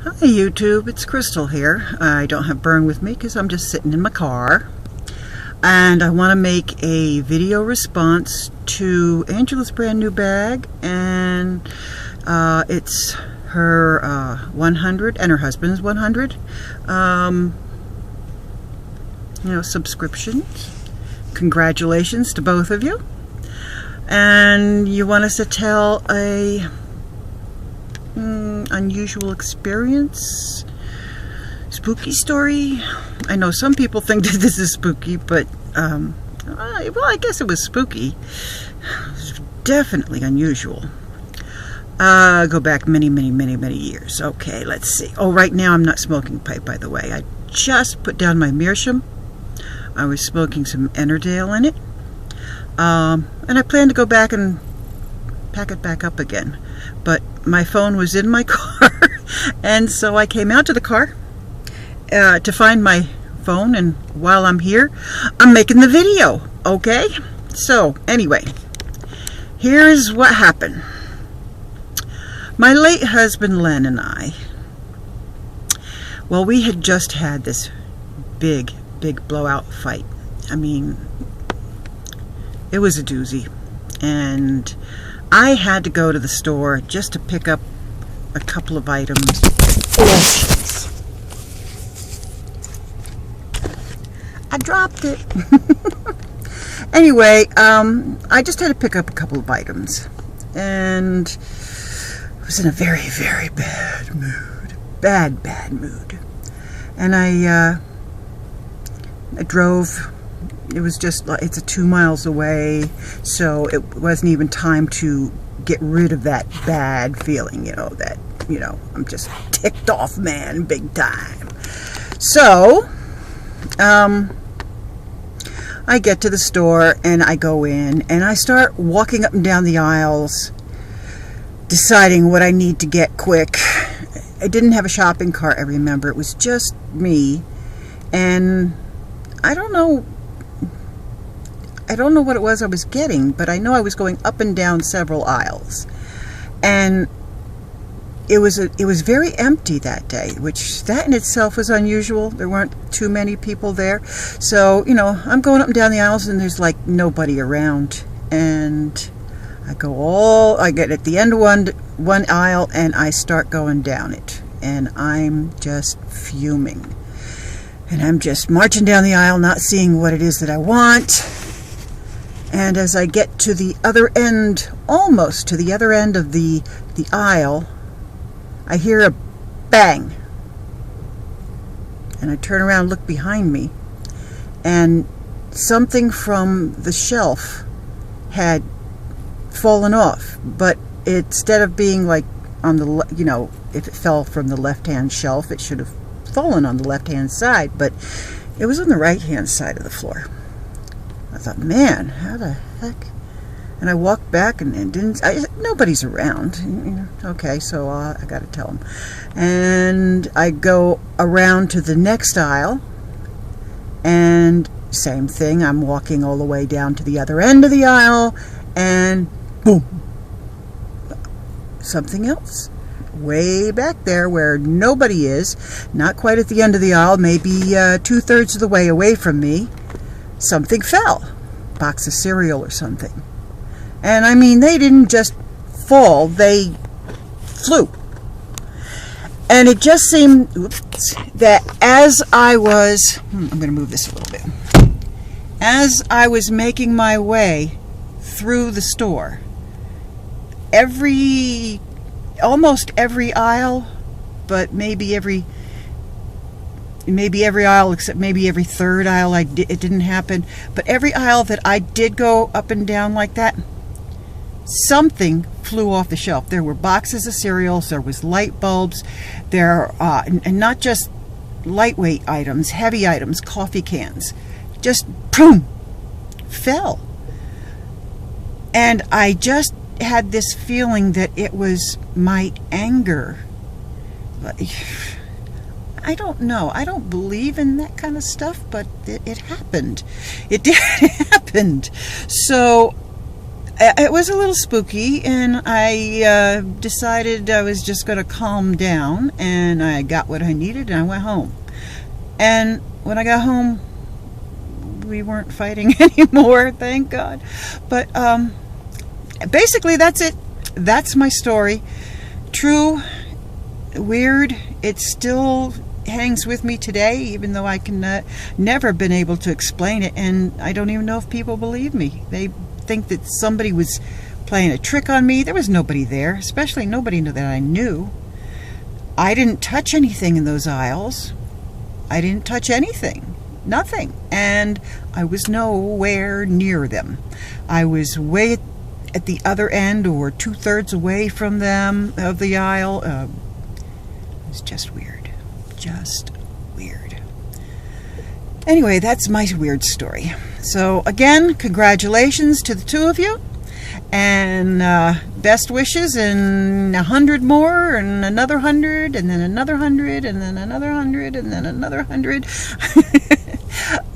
Hi YouTube, it's Crystal here. I don't have Bern with me because I'm just sitting in my car. And I want to make a video response to Angelasbrandnewbag, and it's her 100 and her husband's 100 subscriptions. Congratulations to both of you. And you want us to tell a unusual experience, spooky story. I know some people think that this is spooky, but well, I guess it was spooky. It was definitely unusual. Go back many years. Okay, let's see. Oh, right now I'm not smoking pipe, by the way. I just put down my meerschaum. I was smoking some Ennerdale in it, and I plan to go back and pack it back up again. But my phone was in my car, and so I came out to the car to find my phone, and while I'm here, I'm making the video, okay? So, anyway, here's what happened. My late husband Len and I, well, we had just had this big blowout fight. I mean, it was a doozy, and I had to go to the store just to pick up a couple of items. Oh, I dropped it. Anyway, I just had to pick up a couple of items, and I was in a very bad mood. Bad mood. And I drove. It was just, it's 2 miles away, so it wasn't even time to get rid of that bad feeling, I'm just ticked off, man, big time. So, I get to the store, and I go in, and I start walking up and down the aisles, deciding what I need to get quick. I didn't have a shopping cart, I remember. It was just me, and I don't know what it was I was getting, but I know I was going up and down several aisles, and it was very empty that day, which that in itself was unusual. There weren't too many people there, so I'm going up and down the aisles, and there's like nobody around, and I get at the end of one aisle, and I start going down it, and I'm just fuming, and I'm just marching down the aisle, not seeing what it is that I want. And as I get to the other end, almost to the other end of the aisle, I hear a bang. And I turn around, look behind me, and something from the shelf had fallen off. But instead of being like on the, if it fell from the left-hand shelf, it should have fallen on the left-hand side, but it was on the right-hand side of the floor. I thought, man, how the heck? And I walked back, and nobody's around. Okay, so I got to tell them. And I go around to the next aisle, and same thing. I'm walking all the way down to the other end of the aisle, and boom, something else. Way back there where nobody is, not quite at the end of the aisle, maybe 2/3 of the way away from me, something fell. Box of cereal or something. And I mean, they didn't just fall, they flew. And it just seemed that as I was, I'm going to move this a little bit. As I was making my way through the store, almost every aisle, but maybe every aisle except maybe every third aisle it didn't happen, but every aisle that I did go up and down like that, something flew off the shelf. There were boxes of cereals, there was light bulbs, and not just lightweight items, heavy items, coffee cans, just boom, fell. And I just had this feeling that it was my anger. I don't know. I don't believe in that kind of stuff, but it happened. It did happen. So It was a little spooky, and I decided I was just going to calm down, and I got what I needed, and I went home. And when I got home, we weren't fighting anymore, thank God. But basically, that's it. That's my story. True, weird. It still hangs with me today, even though I can never been able to explain it, and I don't even know if people believe me. They think that somebody was playing a trick on me. There was nobody there, especially nobody that I knew. I didn't touch anything in those aisles. I didn't touch anything. Nothing. And I was nowhere near them. I was way at the other end, or 2/3 away from them, of the aisle. It was just weird. Just weird. Anyway, that's my weird story. So again, congratulations to the two of you, and best wishes, and 100 more, and another 100, and then another 100, and then another 100, and then another 100.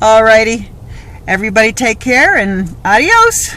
Alrighty, everybody take care, and adios.